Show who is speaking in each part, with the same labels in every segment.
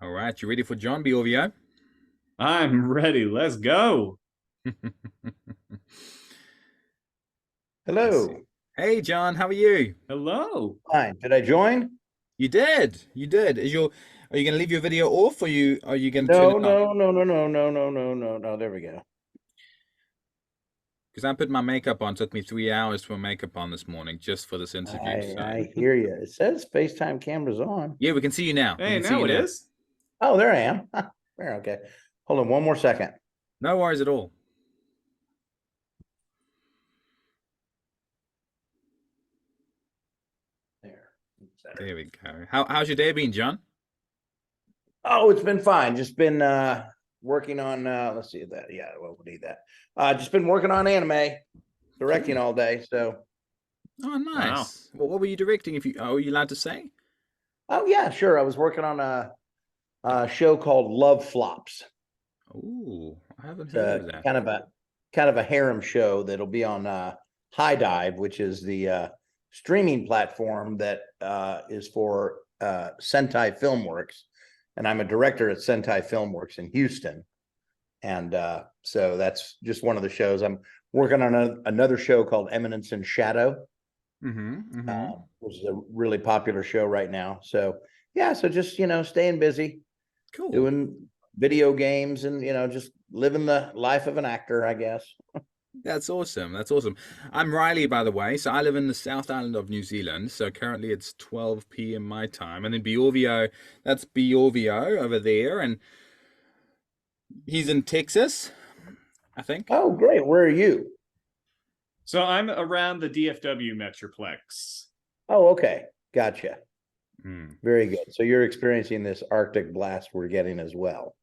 Speaker 1: All right, you ready for John Bjorvio?
Speaker 2: I'm ready. Let's go.
Speaker 1: Let's see.
Speaker 3: Hello.
Speaker 1: Hey, John, how are you?
Speaker 2: Hello.
Speaker 3: Fine. Did I join?
Speaker 1: You did. You did. Are you going to leave your video off, or are you going to turn
Speaker 3: No,
Speaker 1: it on?
Speaker 3: no, no, no, no, no, no, no, no, no. There we go.
Speaker 1: Because I put my makeup on. It took me 3 hours to put makeup on this morning just for this interview.
Speaker 3: I
Speaker 1: So
Speaker 3: I hear you. It says FaceTime camera's on.
Speaker 1: yeah, we can see you now. We
Speaker 2: Hey,
Speaker 1: can see
Speaker 2: now
Speaker 1: you
Speaker 2: it
Speaker 1: now.
Speaker 2: is.
Speaker 3: Oh, there I am. There, okay. Hold on one more second.
Speaker 1: No worries at all.
Speaker 3: There.
Speaker 1: There we go. How's your day been, John?
Speaker 3: Oh, it's been fine. Just been working on let's see that. Yeah, well, we'll need that. Just been working on anime, directing all day. So
Speaker 1: Oh,
Speaker 2: Wow.
Speaker 1: nice. Well, what were you directing? Are you allowed to say?
Speaker 3: oh yeah, sure. I was working on a show called Love Flops.
Speaker 1: Oh, I haven't
Speaker 3: It's
Speaker 1: heard of that.
Speaker 3: kind of a harem show that'll be on High Dive, which is the streaming platform that is for Sentai Filmworks, and I'm a director at Sentai Filmworks in Houston, and so that's just one of the shows. I'm working on another show called Eminence in Shadow,
Speaker 1: Mm-hmm.
Speaker 3: which is a really popular show right now. So yeah, so just staying busy,
Speaker 1: Cool.
Speaker 3: doing video games, and just living the life of an actor, I guess.
Speaker 1: That's awesome. That's awesome. I'm Reilly, by the way. So I live in the South Island of New Zealand. So currently it's 12 p.m. my time. And then Bjorvio, that's Bjorvio over there. And he's in Texas, I think.
Speaker 3: Oh, great. Where are you?
Speaker 2: So I'm around the DFW Metroplex.
Speaker 3: Oh, okay. Gotcha.
Speaker 1: Hmm.
Speaker 3: Very good. So you're experiencing this Arctic blast we're getting as well.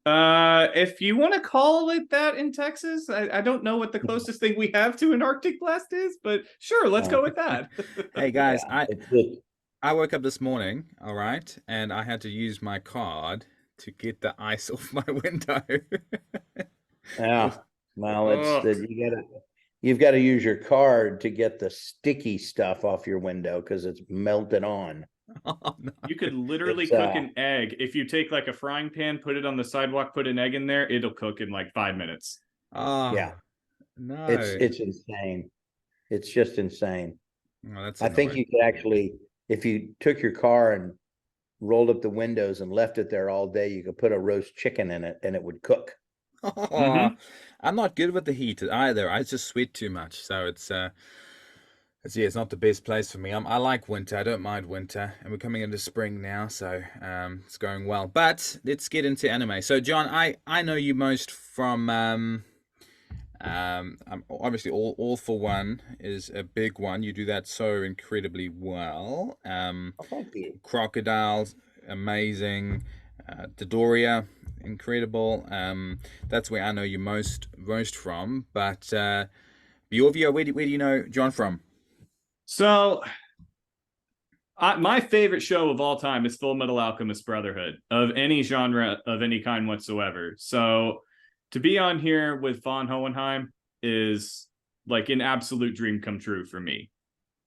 Speaker 2: If you want to call it that in Texas, I don't know what the closest thing we have to an Arctic blast is, but sure, let's
Speaker 3: Uh,
Speaker 2: go with that.
Speaker 1: Hey
Speaker 3: yeah,
Speaker 1: guys, I
Speaker 3: it's just,
Speaker 1: I woke up this morning, all right, and I had to use my card to get the ice off my window.
Speaker 3: yeah. Well, it's
Speaker 2: Ugh.
Speaker 3: that you've got to use your card to get the sticky stuff off your window because it's melted on.
Speaker 1: Oh no.
Speaker 2: You could literally
Speaker 3: It's
Speaker 2: cook an egg. If you take like a frying pan, put it on the sidewalk, put an egg in there, it'll cook in like 5 minutes.
Speaker 3: yeah,
Speaker 1: Oh no.
Speaker 3: it's insane. It's just insane.
Speaker 1: Oh, that's
Speaker 3: I think
Speaker 1: annoying.
Speaker 3: you could actually, if you took your car and rolled up the windows and left it there all day, you could put a roast chicken in it and it would cook.
Speaker 1: Oh,
Speaker 2: Mm-hmm.
Speaker 1: I'm not good with the heat either. I just sweat too much, so it's not the best place for me. I like winter. I don't mind winter, and we're coming into spring now, so it's going well. But let's get into anime. So, John, I know you most from obviously all for one is a big one. You do that so incredibly well.
Speaker 3: Oh, thank you.
Speaker 1: Crocodiles, amazing. Dodoria, incredible. That's where I know you most from. But Bjorvio, where do you know John from?
Speaker 2: So my favorite show of all time is Full Metal Alchemist Brotherhood of any genre of any kind whatsoever. So to be on here with Von Hohenheim is like an absolute dream come true for me.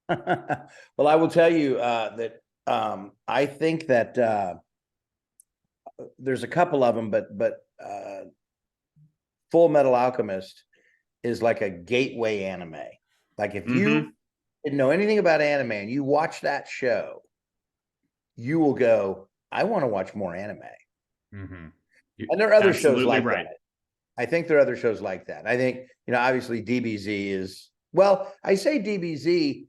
Speaker 3: Well, I will tell you that I think that there's a couple of them, but Full Metal Alchemist is like a gateway anime. Like if
Speaker 2: Mm-hmm.
Speaker 3: you didn't know anything about anime and you watch that show, you will go, I want to watch more anime.
Speaker 1: Mm-hmm.
Speaker 2: You're
Speaker 3: And there are other shows
Speaker 2: absolutely
Speaker 3: like
Speaker 2: right.
Speaker 3: that. I think there are other shows like that. I think, obviously DBZ is, well, I say DBZ,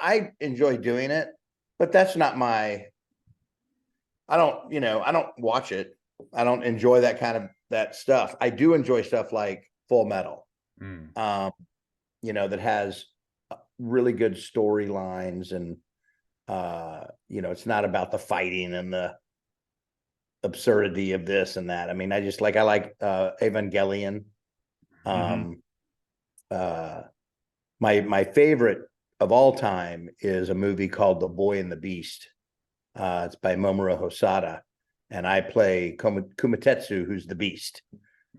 Speaker 3: I enjoy doing it, but that's not I don't watch it. I don't enjoy that stuff. I do enjoy stuff like Full Metal,
Speaker 1: Mm.
Speaker 3: that has really good storylines and, it's not about the fighting and the absurdity of this and that. I mean, I like Evangelion.
Speaker 2: Mm-hmm.
Speaker 3: Uh my favorite of all time is a movie called The Boy and the Beast. It's by Mamoru Hosoda, and I play Kumatetsu, who's the Beast.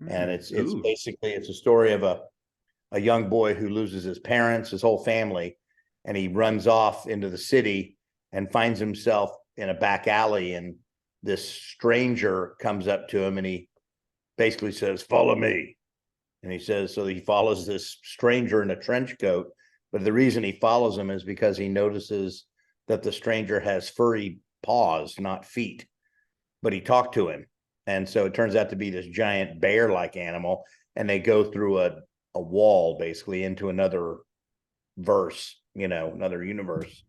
Speaker 3: And
Speaker 1: Mm.
Speaker 3: it's
Speaker 2: Ooh.
Speaker 3: basically it's a story of a young boy who loses his parents, his whole family, and he runs off into the city and finds himself in a back alley, and this stranger comes up to him and he basically says, "Follow me." And he says, so he follows this stranger in a trench coat. But the reason he follows him is because he notices that the stranger has furry paws, not feet. But he talked to him. And so it turns out to be this giant bear-like animal. And they go through a wall basically into another verse, another universe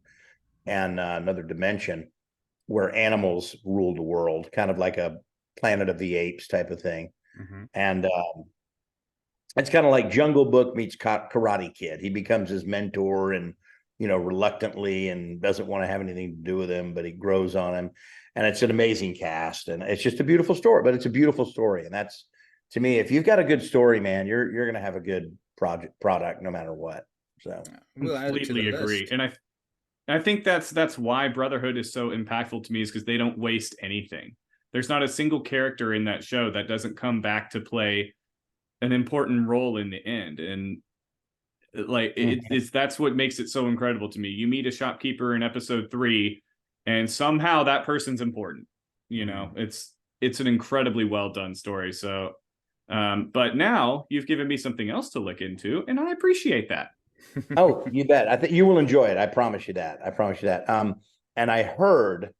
Speaker 3: and another dimension where animals rule the world, kind of like a Planet of the Apes type of thing.
Speaker 1: Mm-hmm.
Speaker 3: And it's kind of like Jungle Book meets Karate Kid. He becomes his mentor and, reluctantly, and doesn't want to have anything to do with him, but he grows on him. And it's an amazing cast, and it's just a beautiful story, but it's a beautiful story. And that's, to me, if you've got a good story, man, you're going to have a good product no matter what. So
Speaker 2: completely agree. And I think that's why Brotherhood is so impactful to me, is because they don't waste anything. There's not a single character in that show that doesn't come back to play an important role in the end. And like it's that's what makes it so incredible to me. You meet a shopkeeper in episode 3 and somehow that person's important. It's an incredibly well done story. So but now you've given me something else to look into, and I appreciate that.
Speaker 3: Oh, you bet. I think you will enjoy it. I promise you that. And I heard,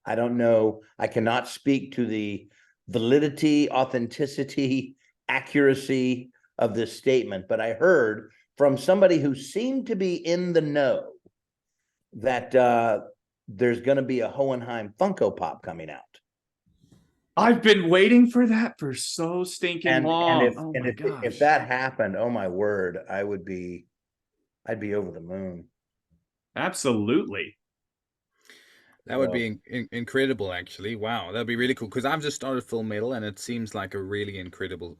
Speaker 3: I don't know, I cannot speak to the validity, authenticity, accuracy of this statement, but I heard from somebody who seemed to be in the know that there's going to be a Hohenheim Funko Pop coming out.
Speaker 2: I've been waiting for that for so stinking long.
Speaker 3: If that happened, oh my word, I'd be over the moon.
Speaker 2: Absolutely.
Speaker 1: That would be incredible, actually. Wow, that'd be really cool. Because I've just started Full Metal, and it seems like a really incredible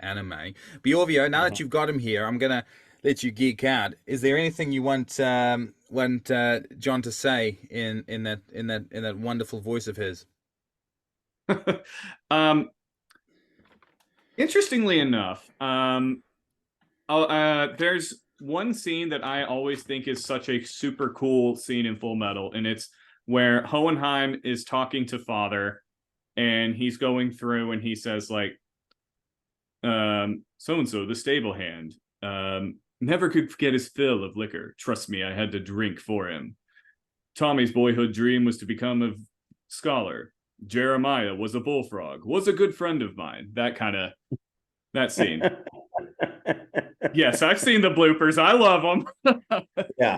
Speaker 1: anime. Bjorvio, now that you've got him here, I'm gonna let you geek out. Is there anything you want John to say in that wonderful voice of his?
Speaker 2: Interestingly enough, there's one scene that I always think is such a super cool scene in Full Metal, and it's where Hohenheim is talking to Father, and he's going through, and he says, like, so-and-so, the stable hand, never could forget his fill of liquor. Trust me, I had to drink for him. Tommy's boyhood dream was to become a scholar. Jeremiah was a bullfrog, was a good friend of mine. That scene. Yes, I've seen the bloopers. I love them.
Speaker 3: Yeah.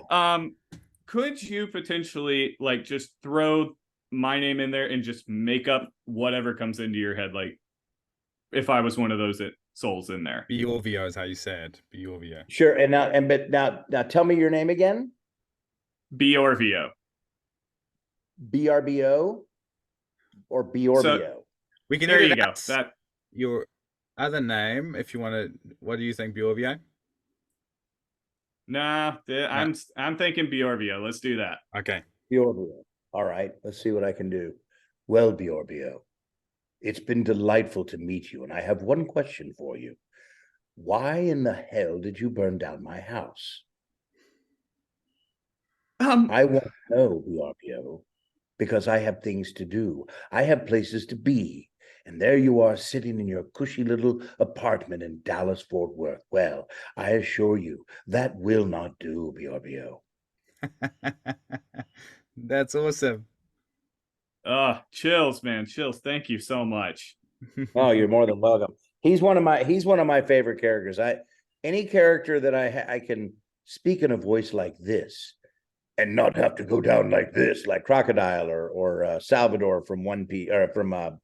Speaker 2: Could you potentially like just throw my name in there and just make up whatever comes into your head? Like if I was one of those souls in there.
Speaker 1: Bjorvio is how you said. Bjorvio.
Speaker 3: Sure. And now tell me your name again.
Speaker 2: Bjorvio.
Speaker 3: BRBO or Bjorvio?
Speaker 2: So,
Speaker 1: we can
Speaker 2: there you go. That
Speaker 1: your other name, if you want to. What do you think, Bjorvio?
Speaker 2: Nah, I'm thinking Bjorvio. Let's do that.
Speaker 1: Okay.
Speaker 3: Bjorvio. All right. Let's see what I can do. Well, Bjorvio, it's been delightful to meet you, and I have one question for you. Why in the hell did you burn down my house? I want to know, Bjorvio, because I have things to do. I have places to be. And there you are sitting in your cushy little apartment in Dallas, Fort Worth. Well, I assure you, that will not do, Bjorvio.
Speaker 1: That's awesome.
Speaker 2: Chills, man. Chills. Thank you so much.
Speaker 3: Oh, you're more than welcome. He's one of my favorite characters. Any character that I can speak in a voice like this and not have to go down like this, like Crocodile or Salvador from One Piece or from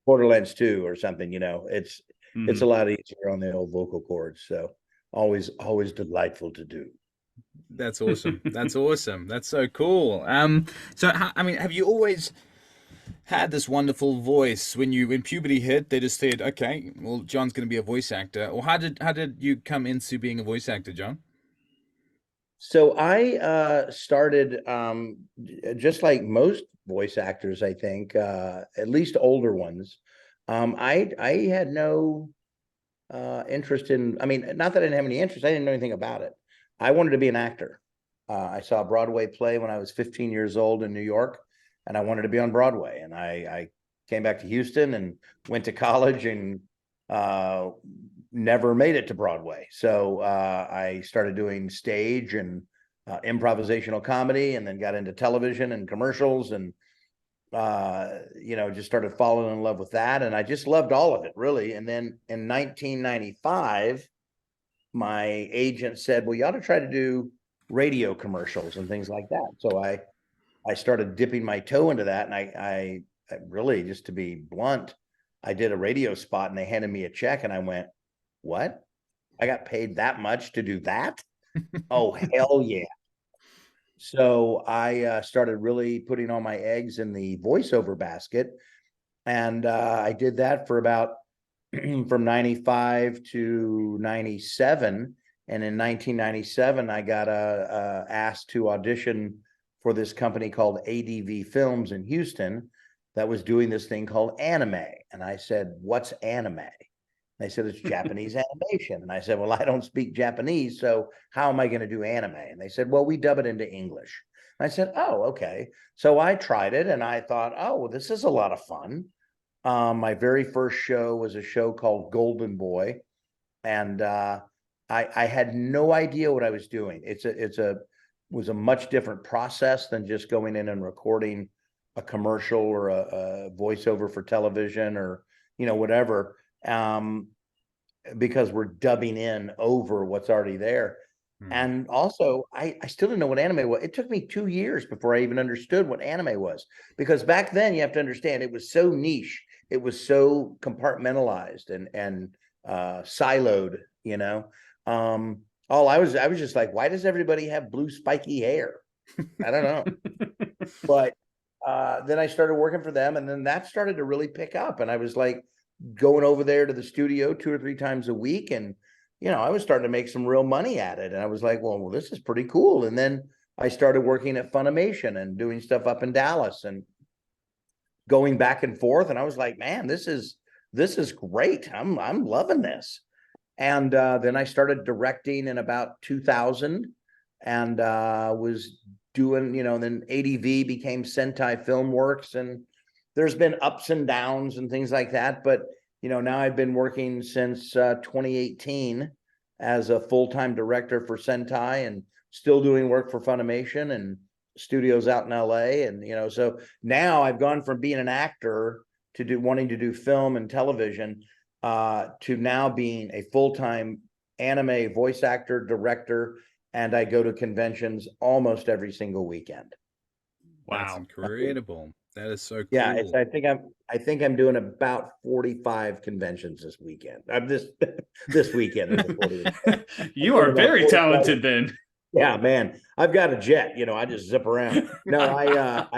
Speaker 3: Borderlands 2 or something, it's a lot easier on the old vocal cords. So always delightful to do.
Speaker 1: That's awesome. That's awesome. That's so cool. So have you always had this wonderful voice? When puberty hit, they just said, okay, well, John's going to be a voice actor. Or how did you come into being a voice actor, John?
Speaker 3: So I started just like most voice actors, I think, at least older ones. I had no interest in, not that I didn't have any interest, I didn't know anything about it. I wanted to be an actor. I saw a Broadway play when I was 15 years old in New York, and I wanted to be on Broadway. And I came back to Houston and went to college and never made it to Broadway. So I started doing stage and improvisational comedy, and then got into television and commercials, and just started falling in love with that. And I just loved all of it, really. And then in 1995, my agent said, well, you ought to try to do radio commercials and things like that. So I started dipping my toe into that. And I really, just to be blunt, I did a radio spot and they handed me a check and I went, what? I got paid that much to do that? Oh, hell yeah. So I started really putting all my eggs in the voiceover basket. And I did that for about from 95 to 97. And in 1997, I got asked to audition for this company called ADV Films in Houston that was doing this thing called anime. And I said, what's anime? They said, it's Japanese animation. And I said, well, I don't speak Japanese, so how am I going to do anime? And they said, well, we dub it into English. And I said, oh, okay. So I tried it and I thought, oh, well, this is a lot of fun. My very first show was a show called Golden Boy. And I had no idea what I was doing. It was a much different process than just going in and recording a commercial or a voiceover for television or, whatever. Because we're dubbing in over what's already there. And also, I still didn't know what anime was. It took me 2 years before I even understood what anime was, because back then you have to understand it was so niche, it was so compartmentalized and siloed. I was just like, why does everybody have blue spiky hair? I don't know. But then I started working for them, and then that started to really pick up, and I was like going over there to the studio 2 or 3 times a week, and I was starting to make some real money at it. And I was like, well, this is pretty cool. And then I started working at Funimation and doing stuff up in Dallas and going back and forth. And I was like, man, this is great. I'm loving this. And then I started directing in about 2000 and was doing, then ADV became Sentai Filmworks, and there's been ups and downs and things like that. But now I've been working since 2018 as a full-time director for Sentai, and still doing work for Funimation and studios out in LA. And, so now I've gone from being an actor to wanting to do film and television to now being a full-time anime voice actor, director, and I go to conventions almost every single weekend.
Speaker 2: Wow.
Speaker 1: That's incredible. That is so cool.
Speaker 3: Yeah, I think I'm doing about 45 conventions this weekend. This weekend.
Speaker 2: You are very talented then.
Speaker 3: Yeah, man. I've got a jet, I just zip around. No,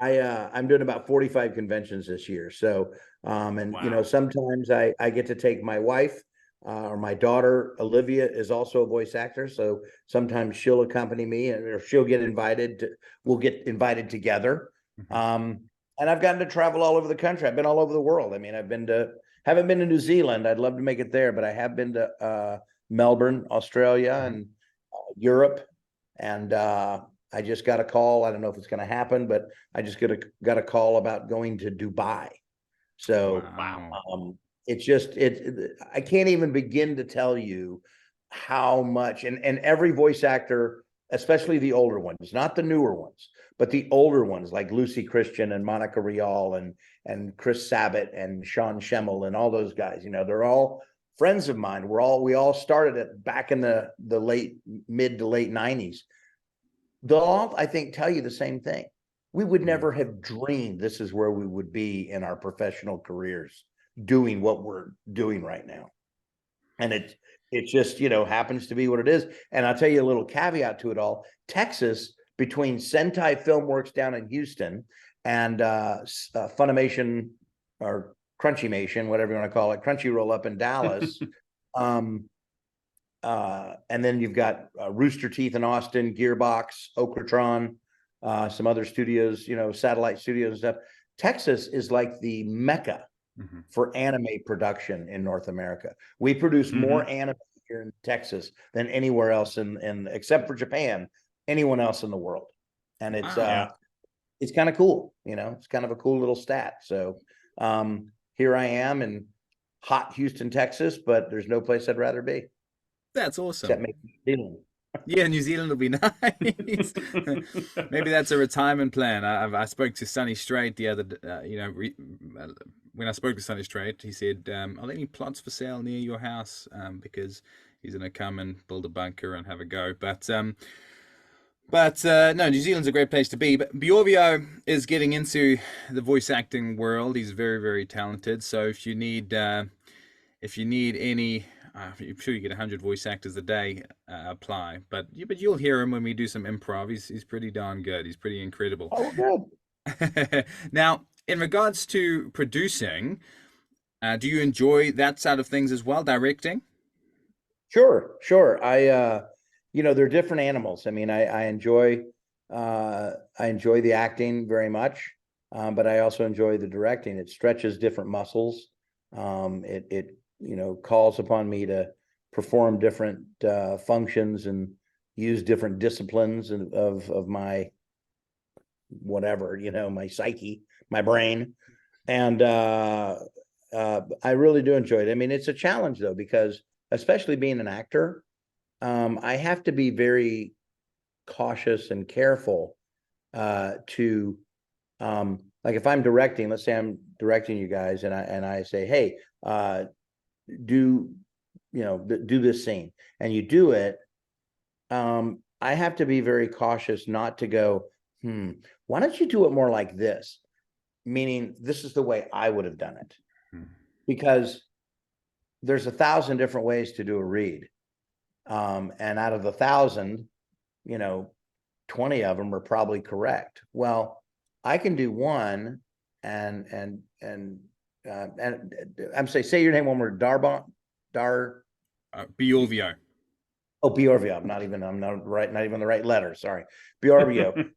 Speaker 3: I'm doing about 45 conventions this year. So wow. Sometimes I get to take my wife or my daughter Olivia is also a voice actor. So sometimes she'll accompany me, or she'll get invited we'll get invited together. And I've gotten to travel all over the country. I've been all over the world. I mean, haven't been to New Zealand. I'd love to make it there, but I have been to Melbourne, Australia, and Europe. And I just got a call. I don't know if it's going to happen, but I just got a call about going to Dubai. So wow. I can't even begin to tell you how much, and every voice actor, especially the older ones, not the newer ones, but the older ones like Lucy Christian and Monica Rial and Chris Sabat and Sean Schemmel and all those guys, they're all friends of mine. We all started it back in the mid to late 90s. They'll all, I think, tell you the same thing. We would never have dreamed this is where we would be in our professional careers doing what we're doing right now. And it just, happens to be what it is. And I'll tell you a little caveat to it all. Texas, between Sentai Filmworks down in Houston and Funimation or Crunchymation, whatever you want to call it, Crunchyroll up in Dallas. And then you've got Rooster Teeth in Austin, Gearbox, Okratron, some other studios, satellite studios and stuff. Texas is like the mecca for anime production in North America. We produce more anime here in Texas than anywhere else in except for Japan, anyone else in the world. And it's it's kind of cool, it's kind of a cool little stat. So here I am in hot Houston, Texas, but there's no place I'd rather be
Speaker 1: That's
Speaker 3: except
Speaker 1: awesome.
Speaker 3: maybe New Zealand.
Speaker 1: Yeah, New Zealand will be nice. Maybe that's a retirement plan. I spoke to Sonny Strait the other, when I spoke to Sonny Strait, he said, "Are there any plots for sale near your house?" Because he's gonna come and build a bunker and have a go. But no, New Zealand's a great place to be. But Bjorvio is getting into the voice acting world. He's very, very talented. So if you need any, I'm sure you get 100 voice actors a day, apply. But you'll hear him when we do some improv. He's pretty darn good. He's pretty incredible.
Speaker 3: Oh, good.
Speaker 1: Now, in regards to producing, do you enjoy that side of things as well, directing?
Speaker 3: Sure. They're different animals. I mean, I enjoy the acting very much, but I also enjoy the directing. It stretches different muscles. It calls upon me to perform different functions and use different disciplines of my whatever, my psyche, my brain. And I really do enjoy it. I mean, it's a challenge though, because especially being an actor, I have to be very cautious and careful to like if I'm directing, let's say I'm directing you guys and I say, hey, do this scene, and you do it. I have to be very cautious not to go, why don't you do it more like this? Meaning this is the way I would have done it. Because there's 1,000 different ways to do a read. And out of the 1,000, 20 of them are probably correct. Well, I can do one and I'm say your name one more. Bjorvio. Bjorvio. I'm not even the right letter. Sorry. Bjorvio.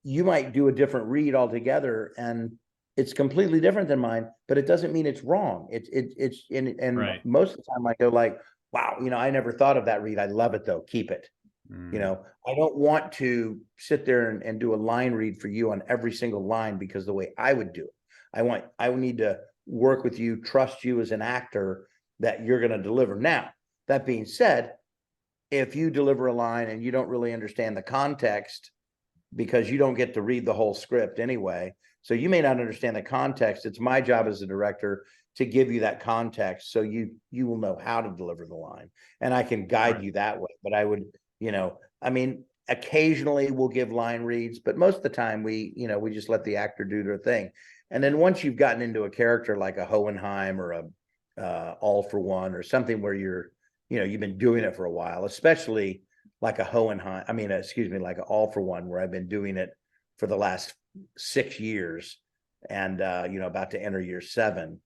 Speaker 3: You might do a different read altogether and it's completely different than mine, but it doesn't mean it's wrong. Right. Most of the time I go like, wow, I never thought of that read. I love it though. Keep it. I don't want to sit there and do a line read for you on every single line because the way I would do it. I would need to work with you, trust you as an actor that you're going to deliver. Now, that being said, if you deliver a line and you don't really understand the context because you don't get to read the whole script anyway, so you may not understand the context. It's my job as a director to give you that context so you will know how to deliver the line and I can guide you that way. But I would, occasionally we'll give line reads, but most of the time we just let the actor do their thing. And then once you've gotten into a character like a Hohenheim or a All for One or something where you've been doing it for a while, especially like a Hohenheim, like an All for One, where I've been doing it for the last 6 years and, about to enter year 7.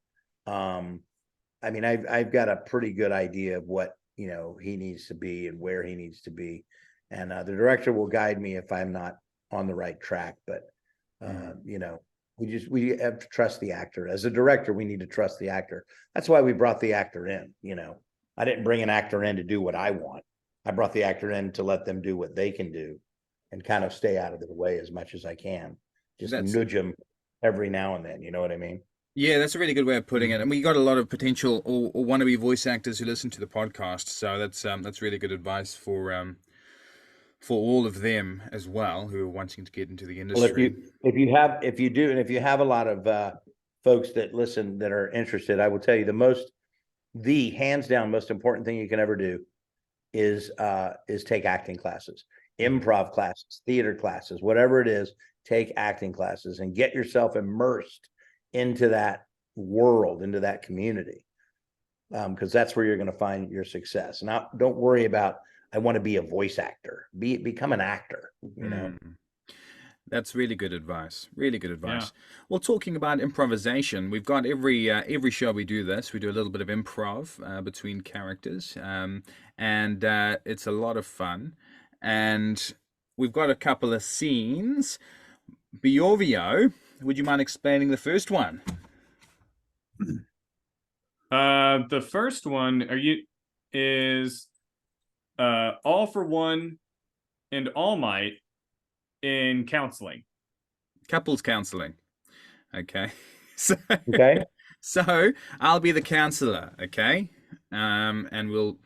Speaker 3: I've got a pretty good idea of what, he needs to be and where he needs to be. And the director will guide me if I'm not on the right track. But, we have to trust the actor. As a director, we need to trust the actor. That's why we brought the actor in. I didn't bring an actor in to do what I want. I brought the actor in to let them do what they can do and kind of stay out of their way as much as I can. Just nudge them every now and then. You know what I mean?
Speaker 1: Yeah, that's a really good way of putting it. And we got a lot of potential or wannabe voice actors who listen to the podcast. So that's really good advice for all of them as well who are wanting to get into the industry.
Speaker 3: Well, if you have a lot of folks that listen that are interested, I will tell you the hands down most important thing you can ever do is take acting classes, improv classes, theater classes, whatever it is. Take acting classes and get yourself immersed into that world, into that community, because that's where you're going to find your success. Now, don't worry about I want to be a voice actor. Become an actor.
Speaker 1: That's really good advice. Really good advice. Yeah. Well, talking about improvisation, we've got every show we do this. We do a little bit of improv between characters, and it's a lot of fun. And we've got a couple of scenes. Bjorvio, would you mind explaining the first one?
Speaker 2: The first one is All for One and All Might in counseling.
Speaker 1: Couples counseling. Okay. So,
Speaker 3: Okay.
Speaker 1: so I'll be the counselor. Okay. And we'll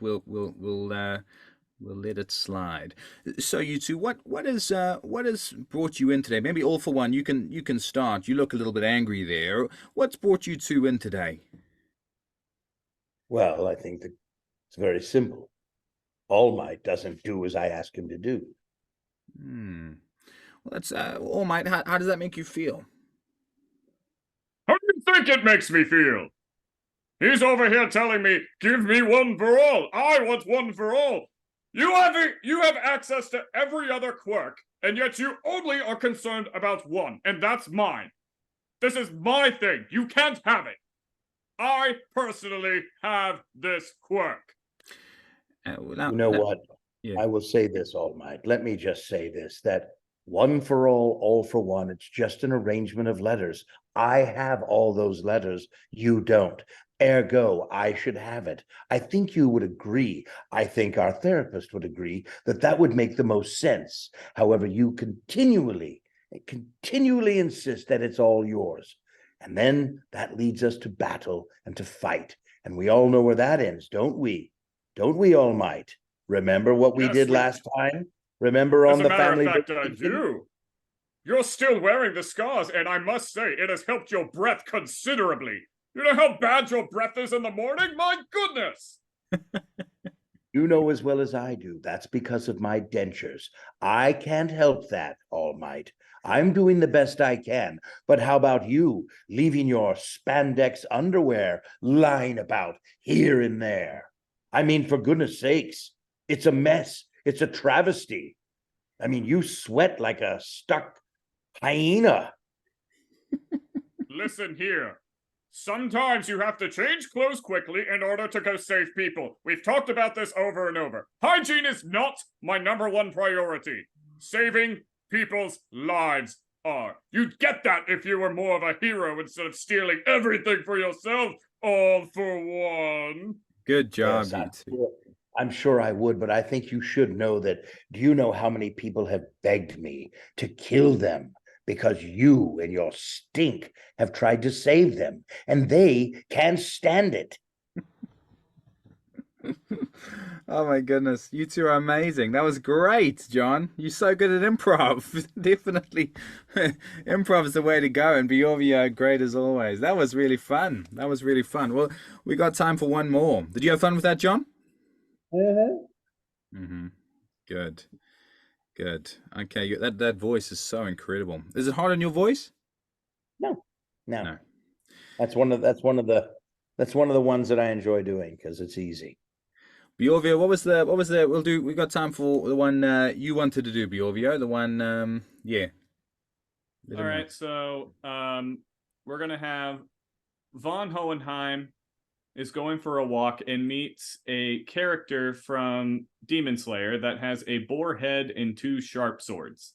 Speaker 1: let it slide. So you two, what has brought you in today? Maybe all for one. You can start. You look a little bit angry there. What's brought you two in today?
Speaker 3: Well, I think that it's very simple. All Might doesn't do as I ask him to do.
Speaker 1: Hmm. Well, that's All Might. How does that make you feel?
Speaker 2: How do you think it makes me feel? He's over here telling me, give me one for all. I want one for all. You have access to every other quirk, and yet you only are concerned about one, and that's mine. This is my thing. You can't have it. I personally have this quirk.
Speaker 1: Well,
Speaker 3: You know what?
Speaker 1: yeah.
Speaker 3: I will say this, All Might. Let me just say this, that one for all for one, it's just an arrangement of letters. I have all those letters. You don't. Ergo, I should have it. I think you would agree. I think our therapist would agree that that would make the most sense. However, you continually insist that it's all yours. And then that leads us to battle and to fight. And we all know where that ends, don't we? Don't we, All Might? Remember what we
Speaker 2: Yes,
Speaker 3: did last time? Remember
Speaker 2: As
Speaker 3: on
Speaker 2: a
Speaker 3: the
Speaker 2: matter of
Speaker 3: family
Speaker 2: fact, I
Speaker 3: vacation?
Speaker 2: do. You're still wearing the scars, and I must say, it has helped your breath considerably. You know how bad your breath is in the morning? My goodness!
Speaker 3: You know as well as I do. That's because of my dentures. I can't help that, All Might. I'm doing the best I can. But how about you leaving your spandex underwear lying about here and there? I mean, for goodness sakes, it's a mess. It's a travesty. I mean, you sweat like a stuck hyena.
Speaker 2: Listen here. Sometimes you have to change clothes quickly in order to go save people. We've talked about this over and over. Hygiene is not my number one priority. Saving people's lives are. You'd get that if you were more of a hero instead of stealing everything for yourself, all for one.
Speaker 1: Good job,
Speaker 3: Yes,
Speaker 1: you two.
Speaker 3: I'm sure I would, but I think you should know that. Do you know how many people have begged me to kill them because you and your stink have tried to save them, and they can't stand it?
Speaker 1: Oh my goodness, you two are amazing. That was great, John. You're so good at improv. Definitely, improv is the way to go. And Bjorvio, great as always. That was really fun. That was really fun. Well, we got time for one more. Did you have fun with that, John?
Speaker 3: Mhm.
Speaker 1: Mm-hmm. Good. Good. Okay, that voice is so incredible. Is it hard on your voice?
Speaker 3: No, no,
Speaker 1: No.
Speaker 3: that's one of the ones that I enjoy doing because it's easy.
Speaker 1: Bjorvio, what was the we got time for the one you wanted to do, Bjorvio. The one yeah. Let
Speaker 2: All
Speaker 1: him know.
Speaker 2: right, so we're gonna have Von Hohenheim is going for a walk and meets a character from Demon Slayer that has a boar head and two sharp swords.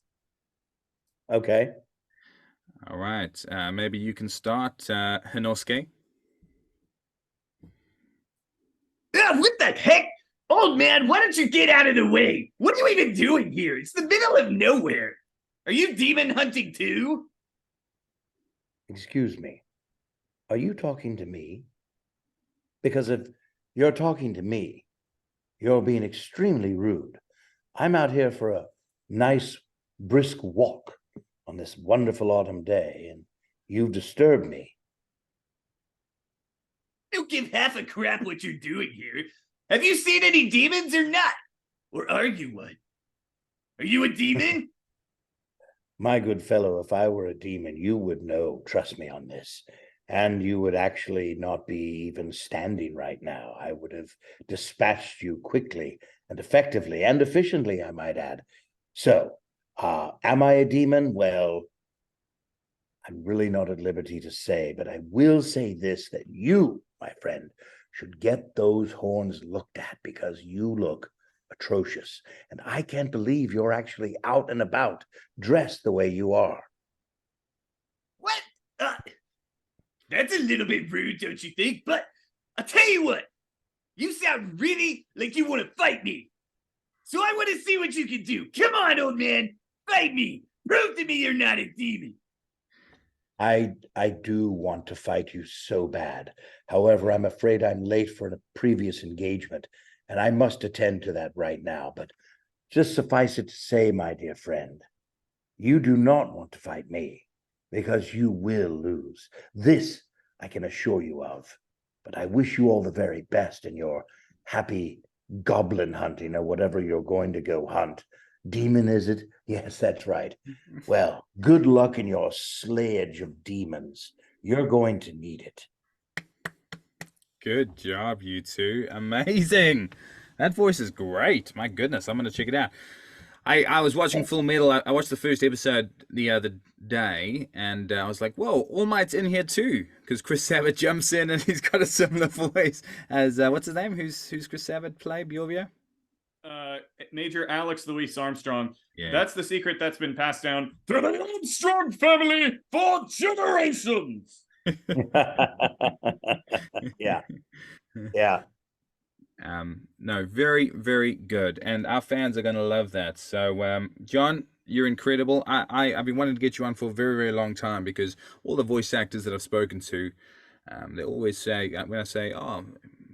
Speaker 3: Okay.
Speaker 1: All right. Maybe you can start, Hinosuke.
Speaker 4: Ah, what the heck? Old man, why don't you get out of the way? What are you even doing here? It's the middle of nowhere. Are you demon hunting too?
Speaker 3: Excuse me. Are you talking to me? Because if you're talking to me, you're being extremely rude. I'm out here for a nice, brisk walk on this wonderful autumn day, and you've disturbed me.
Speaker 4: I don't give half a crap what you're doing here. Have you seen any demons or not? Or are you one? Are you a demon?
Speaker 3: My good fellow, if I were a demon, you would know, trust me on this. And you would actually not be even standing right now. I would have dispatched you quickly and effectively and efficiently, I might add. So, am I a demon? Well, I'm really not at liberty to say, but I will say this, that you, my friend, should get those horns looked at because you look atrocious. And I can't believe you're actually out and about, dressed the way you are.
Speaker 4: What? That's a little bit rude, don't you think? But I'll tell you what, you sound really like you want to fight me. So I want to see what you can do. Come on, old man, fight me. Prove to me you're not a demon.
Speaker 3: I do want to fight you so bad. However, I'm afraid I'm late for a previous engagement, and I must attend to that right now. But just suffice it to say, my dear friend, you do not want to fight me, because you will lose. This I can assure you of. But I wish you all the very best in your happy goblin hunting, or whatever you're going to go hunt. Demon, is it? Yes, that's right. Well, good luck in your slayage of demons. You're going to need it.
Speaker 1: Good job, you two. Amazing. That voice is great. My goodness, I'm going to check it out. I was watching Full Metal. I watched the first episode the other day, and I was like, whoa, All Might's in here too. Because Chris Sabat jumps in, and he's got a similar voice as, what's his name? Who's Chris Sabat play, Bjorvio?
Speaker 2: Major Alex Louis Armstrong.
Speaker 1: Yeah.
Speaker 2: That's the secret that's been passed down through the Armstrong family for generations.
Speaker 3: Yeah. Yeah.
Speaker 1: No, very, very good, and our fans are going to love that. So, John, you're incredible. I've been wanting to get you on for a very, very long time, because all the voice actors that I've spoken to, they always say, when I say, "Oh,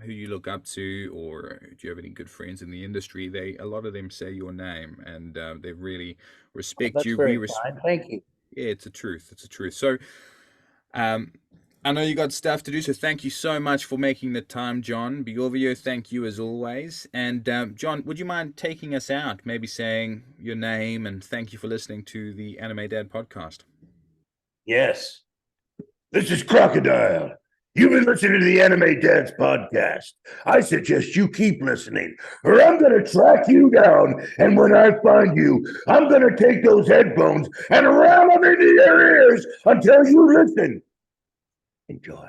Speaker 1: who you look up to, or do you have any good friends in the industry?" A lot of them say your name, and they really respect
Speaker 3: That's
Speaker 1: you.
Speaker 3: very kind. Thank you.
Speaker 1: Yeah, it's a truth. It's a truth. So, I know you got stuff to do, so thank you so much for making the time, John. Bjorvio, thank you as always. And John, would you mind taking us out, maybe saying your name and thank you for listening to the Anime Dad podcast?
Speaker 3: Yes. This is Crocodile. You've been listening to the Anime Dads podcast. I suggest you keep listening, or I'm going to track you down, and when I find you, I'm going to take those headphones and ram them into your ears until you listen. Enjoy.